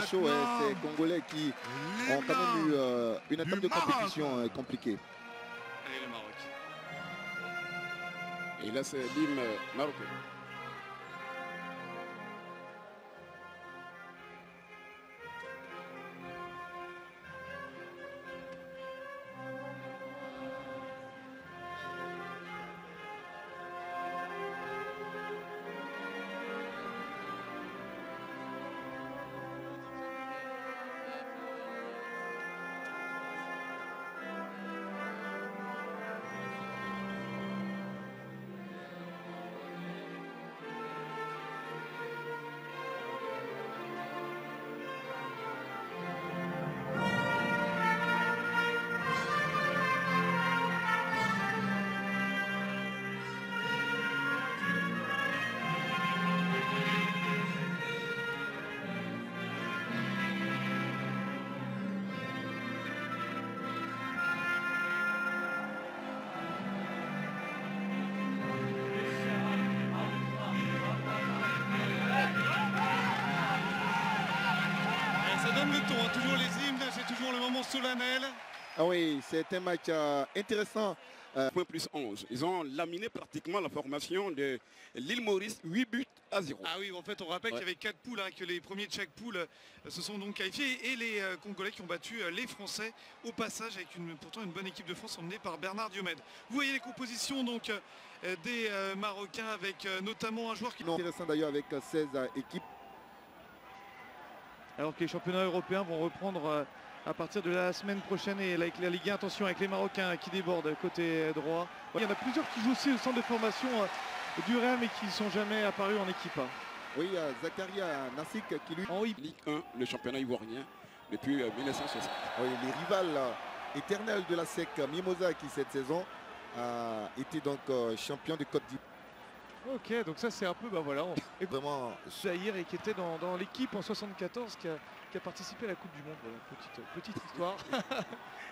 très chaud, ces Congolais qui ont quand même eu une étape de compétition compliquée. Allez, le Maroc. Et là, c'est l'hymne marocain. Toujours les hymnes, c'est toujours le moment solennel. Ah oui, c'est un match intéressant. Point plus 11. Ils ont laminé pratiquement la formation de l'île Maurice, 8 buts à 0. Ah oui, en fait, on rappelle qu'il y avait 4 poules, que les premiers de chaque poule se sont donc qualifiés. Et les Congolais qui ont battu les Français au passage avec pourtant une bonne équipe de France emmenée par Bernard Diomède. Vous voyez les compositions donc des Marocains avec notamment un joueur qui... Intéressant d'ailleurs avec 16 équipes. Alors que les championnats européens vont reprendre à partir de la semaine prochaine et avec la Ligue 1, attention avec les Marocains qui débordent côté droit. Il y en a plusieurs qui jouent aussi au centre de formation du Real mais qui ne sont jamais apparus en équipe. Oui, Zakaria Nassik qui lui... En Ligue 1, le championnat ivoirien depuis 1960. Oui, les rivales éternels de la SEC, Mimosa qui cette saison a été donc champion de Côte d'Ivoire. Ok, donc ça c'est un peu, voilà, et vraiment Zahir et qui était dans l'équipe en 74 qui a participé à la Coupe du Monde. Voilà, petite histoire.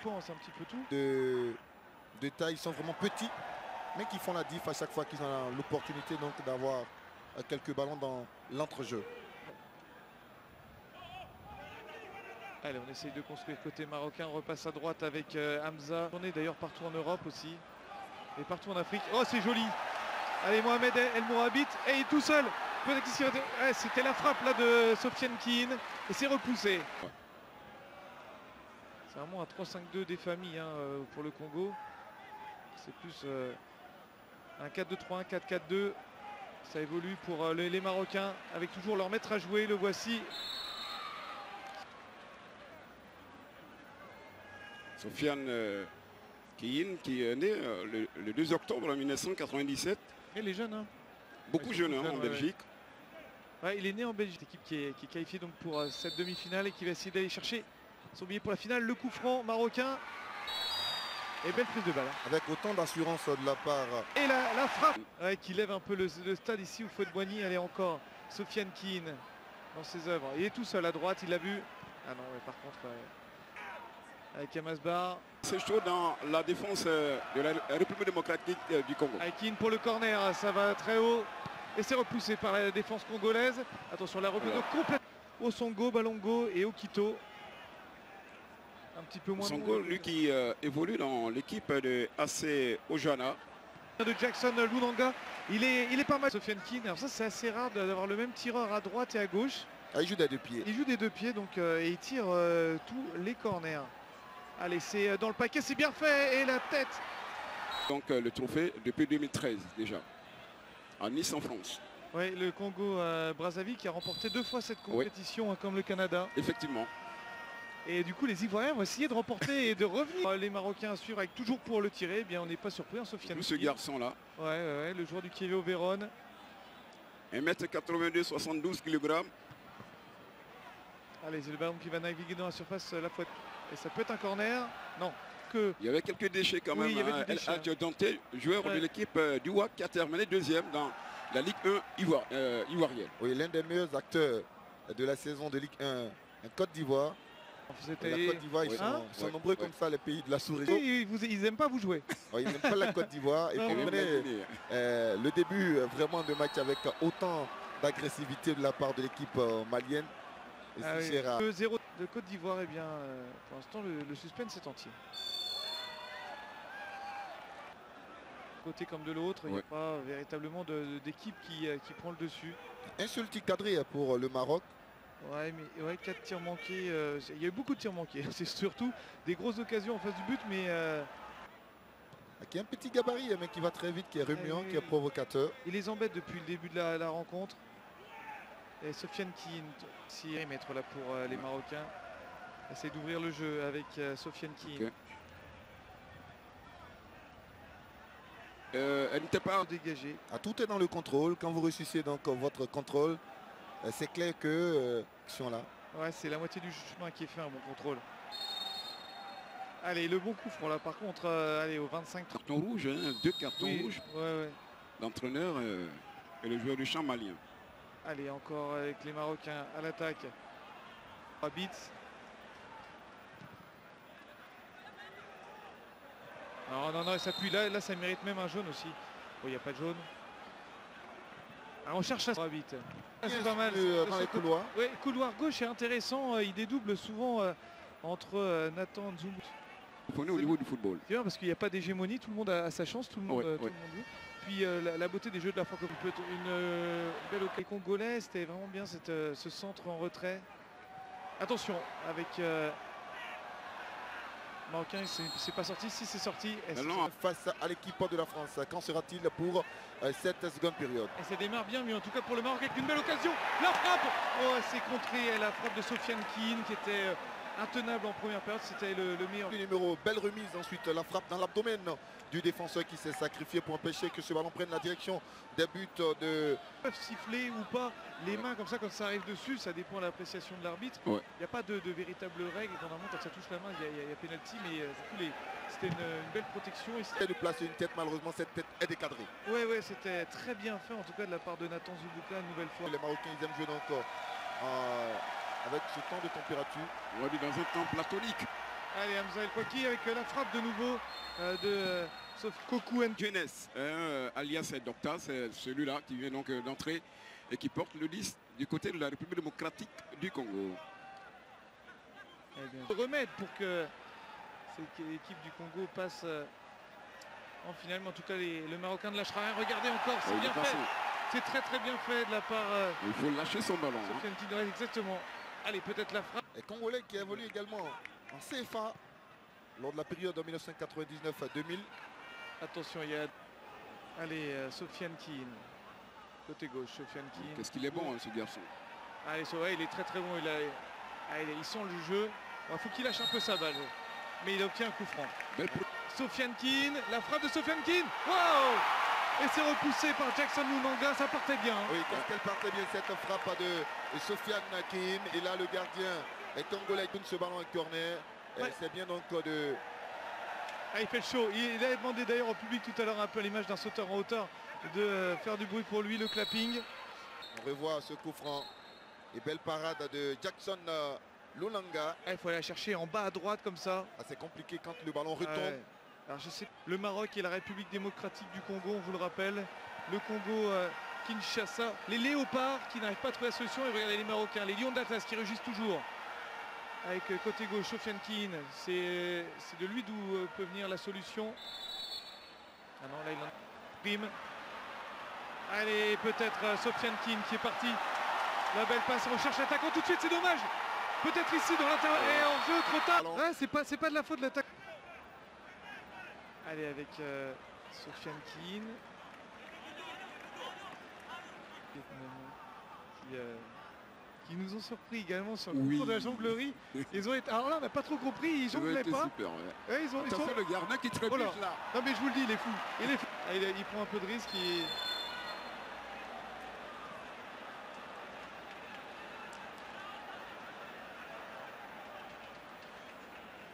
Pense un petit peu tout. De taille, ils sont vraiment petits, mais qui font la diff à chaque fois qu'ils ont l'opportunité donc d'avoir quelques ballons dans l'entrejeu. Allez, on essaye de construire côté marocain, on repasse à droite avec Hamza. On est d'ailleurs partout en Europe aussi et partout en Afrique. Oh, c'est joli. Allez, Mohamed El Mourabit, et il est tout seul. C'était la frappe là de Sofiane Keane et c'est repoussé. C'est vraiment un 3-5-2 des familles pour le Congo. C'est plus un 4-2-3-1, 4-4-2. Ça évolue pour les Marocains avec toujours leur maître à jouer. Le voici. Sofiane Keane qui est né le 2 octobre 1997. Et les jeunes, Beaucoup jeunes en Belgique. Ouais, il est né en Belgique, équipe qui est qualifiée donc pour cette demi-finale et qui va essayer d'aller chercher son billet pour la finale. Le coup franc marocain et belle prise de balle. Avec autant d'assurance de la part. Et la frappe qui lève un peu le stade ici au Fouet-de-Boigny. Elle est encore Sofiane Keane dans ses œuvres. Il est tout seul à droite, il l'a vu. Ah non, mais par contre avec Amasbar. C'est chaud dans la défense de la République démocratique du Congo. Keane pour le corner, ça va très haut. Et c'est repoussé par la défense congolaise. Attention, la reprise complète. Osongo, Balongo et Okito. Un petit peu moins. Osongo, lui qui évolue dans l'équipe de AC Ojana. De Jackson Lunanga. Il est pas mal. Sofiane Keane. Alors ça, c'est assez rare d'avoir le même tireur à droite et à gauche. Ah, il joue des deux pieds. Il joue des deux pieds donc, et il tire tous les corners. Allez, c'est dans le paquet, c'est bien fait. Et la tête. Donc le trophée depuis 2013 déjà. À Nice en France. Oui, le Congo Brazzaville qui a remporté 2 fois cette compétition comme le Canada. Effectivement. Et du coup les Ivoiriens vont essayer de remporter et de revenir. Les Marocains suivent avec toujours pour le tirer. Eh bien on n'est pas surpris, Sofiane. Ce garçon là. Ouais, le joueur du Kievo Vérone. 1m82, 72 kg. Allez, c'est le ballon qui va naviguer dans la surface, la fouette. Et ça peut être un corner. Non. Il y avait quelques déchets quand même. El Hadj Danté, joueur de l'équipe du WAC qui a terminé deuxième dans la Ligue 1 ivoirienne. Oui, l'un des meilleurs acteurs de la saison de Ligue 1 en Côte d'Ivoire. La Côte d'Ivoire, ils sont nombreux comme ça, les pays de la sous-région. Ils n'aiment pas vous jouer. Ils n'aiment pas la Côte d'Ivoire. Et puis le début vraiment de match avec autant d'agressivité de la part de l'équipe malienne. Et si Gérard... Le 0 de Côte d'Ivoire, eh bien, pour l'instant, le suspense est entier. Côté comme de l'autre, il n'y a pas véritablement d'équipe qui prend le dessus. Un seul tir cadré pour le Maroc. Ouais, mais ouais, 4 tirs manqués. Il y a eu beaucoup de tirs manqués. C'est surtout des grosses occasions en face du but, mais... Qui a un petit gabarit, mais qui va très vite, qui est remuant, qui est provocateur. Il les embête depuis le début de la rencontre. Et Sofiane Keane, si mettre là pour les Marocains. Essaye d'ouvrir le jeu avec Sofiane Keane. Elle n'était pas dégagée. Tout est dans le contrôle. Quand vous réussissez donc votre contrôle, c'est clair que là. Ouais, c'est la moitié du chemin qui est fait un bon contrôle. Allez, le bon coup franc là par contre, allez au 25. Carton rouge, hein, 2 cartons rouges. Ouais. L'entraîneur et le joueur du champ malien. Allez, encore avec les Marocains à l'attaque. Habits. Non, il s'appuie là, ça mérite même un jaune aussi. Bon, il n'y a pas de jaune. Alors on cherche à Habits. C'est pas mal. Dans les couloirs. Oui, couloir gauche est intéressant. Il dédouble souvent entre Nathan Nzumbu. Au niveau du football. C'est bien parce qu'il n'y a pas d'hégémonie, tout le monde a sa chance, tout le monde joue. Puis la beauté des jeux de la francophonie. Une belle occasion congolaise, c'était vraiment bien ce centre en retrait. Attention avec Marocain, c'est pas sorti. Si c'est sorti. Face à l'équipe de la France, qu'en sera-t-il pour cette seconde période? Et ça démarre bien, mais en tout cas pour le Maroc avec une belle occasion. La frappe. Oh, c'est contré la frappe de Sofiane Keane qui était intenable en première période, c'était le meilleur. Le numéro, belle remise ensuite, la frappe dans l'abdomen du défenseur qui s'est sacrifié pour empêcher que ce ballon prenne la direction des buts de... Siffler ou pas, les mains comme ça quand ça arrive dessus, ça dépend de l'appréciation de l'arbitre. Il n'y a pas de véritable règle, normalement quand ça touche la main il y a pénalty, mais c'était une belle protection. Et de placer une tête, malheureusement cette tête est décadrée. Ouais, c'était très bien fait en tout cas de la part de Nathan Nzumbu une nouvelle fois. Les Marocains ils aiment jouer encore avec ce temps de température. On va dire dans un temps platonique. Allez, Hamza El Kouaki avec la frappe de nouveau de Kokou Jeunesse, alias Docta, c'est celui-là qui vient donc d'entrer et qui porte le 10 du côté de la République démocratique du Congo. Remède pour que cette équipe du Congo passe en finale, mais en tout cas le Marocain ne lâchera rien. Regardez encore, c'est bien fait. C'est très bien fait de la part. Il faut lâcher son ballon. Exactement. Allez, peut-être la frappe. Et Congolais qui évolue également en CFA lors de la période de 1999 à 2000. Attention, il y a. Allez, Sofiane Keane. Côté gauche, Sofiane Keane. Qu'est-ce qu'il est bon, ce garçon. Allez, il est très bon. Il sent le jeu. Il faut qu'il lâche un peu sa balle. Mais il obtient un coup franc. Sofiane Keane, la frappe de Sofiane Keane. Wow! Et c'est repoussé par Jackson Lunanga, ça partait bien. Oui, qu'est-ce qu'elle partait bien cette frappe de Sofiane Keane. Et là, le gardien est congolais tourne ce ballon en corner. C'est bien donc de... il fait le show. Il a demandé d'ailleurs au public tout à l'heure, un peu à l'image d'un sauteur en hauteur, de faire du bruit pour lui, le clapping. On revoit ce coup franc. Et belle parade de Jackson Lunanga. Il faut aller la chercher en bas à droite comme ça. C'est compliqué quand le ballon retombe. Alors je sais, le Maroc et la République démocratique du Congo, on vous le rappelle. Le Congo, Kinshasa, les léopards qui n'arrivent pas à trouver la solution. Et regardez les Marocains, les lions d'Atlas qui rugissent toujours. Avec côté gauche, Sofiane Keane, c'est de lui d'où peut venir la solution. Ah non, là il en prime. Allez, peut-être Sofiane Keane qui est parti. La belle passe, on cherche l'attaquant tout de suite, c'est dommage. Peut-être ici dans l'intérieur. Et en jeu, trop tard. C'est pas de la faute de l'attaque. Allez, avec Sofiane Keane. Qui nous ont surpris également sur le concours de la jonglerie. Ils ont été... Alors là, on n'a pas trop compris, ils jonglaient pas. Super, ils sont... le gardien qui trébuche là. Non mais je vous le dis, il est fou. Il prend un peu de risque.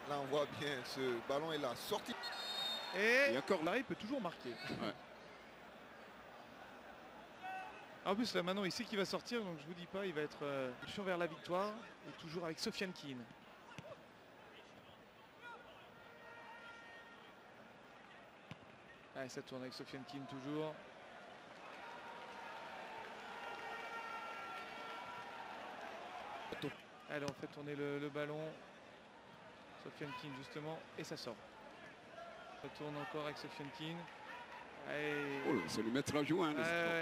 Là, on voit bien, ce ballon est là, sorti. Et encore là, il peut toujours marquer. En plus là maintenant il sait qu'il va sortir, donc je vous dis pas, il va être vers la victoire. Et toujours avec Sofiane Keane. Allez, ça tourne avec Sofiane Keane toujours. Allez, on fait tourner le ballon. Sofiane Keane justement, et ça sort. Ça tourne encore avec Sofiane Keane. Oh, c'est le maître à jouer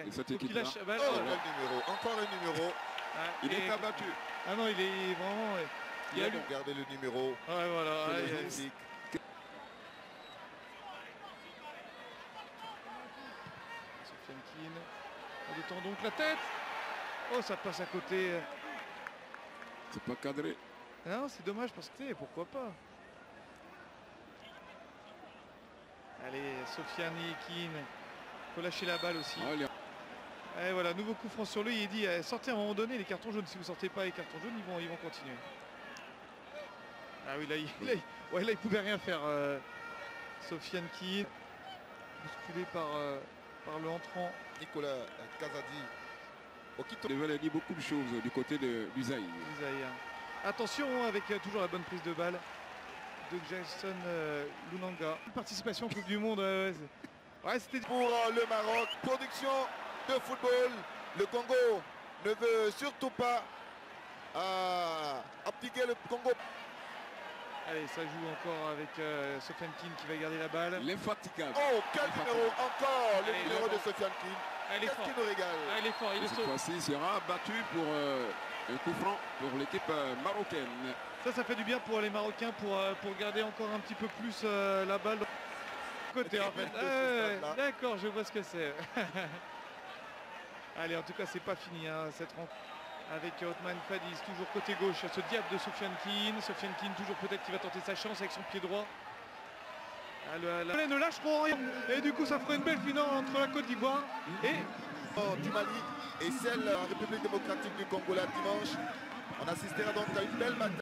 de cette équipe-là. Encore un numéro. Il est abattu. Ah non, il est vraiment... Il a regardé le numéro. Ouais, voilà. Sofiane Keane. On détend donc la tête. Oh, ça passe à côté. C'est pas cadré. Non, c'est dommage parce que pourquoi pas. Allez, Sofiane Keane. Il faut lâcher la balle aussi. Et voilà, nouveau coup franc sur lui. Il dit sortez à un moment donné les cartons jaunes. Si vous sortez pas les cartons jaunes, ils vont continuer. Ah oui, là, il pouvait rien faire. Sofiane Keane, bousculé par le entrant. Nicolas Kazadi. Il devait dire beaucoup de choses du côté du Zaïre. Attention avec toujours la bonne prise de balle de Jason Lunanga. Participation en Coupe du Monde. C'était pour le Maroc. Production de football. Le Congo ne veut surtout pas abdiquer le Congo. Allez, ça joue encore avec Sofiane Keane qui va garder la balle. L'infatigable. Oh, quel numéro encore. Le numéro de Sofiane Keane. Qu'est-ce qui nous régale. Il est fort, il est cette fois-ci, il sera battu pour un coup franc pour l'équipe marocaine. Ça fait du bien pour les Marocains pour garder encore un petit peu plus la balle. Côté en fait. D'accord, je vois ce que c'est. Allez, en tout cas, c'est pas fini cette rencontre. Avec Othman Fadiz, toujours côté gauche, ce diable de Sofiane Keane. Sofiane Keane, toujours peut-être qui va tenter sa chance avec son pied droit. Ne lâcheront rien. Et du coup, ça fera une belle finale entre la Côte d'Ivoire et du Mali et celle de la République démocratique du Congo là dimanche. On assistera donc à une belle bataille.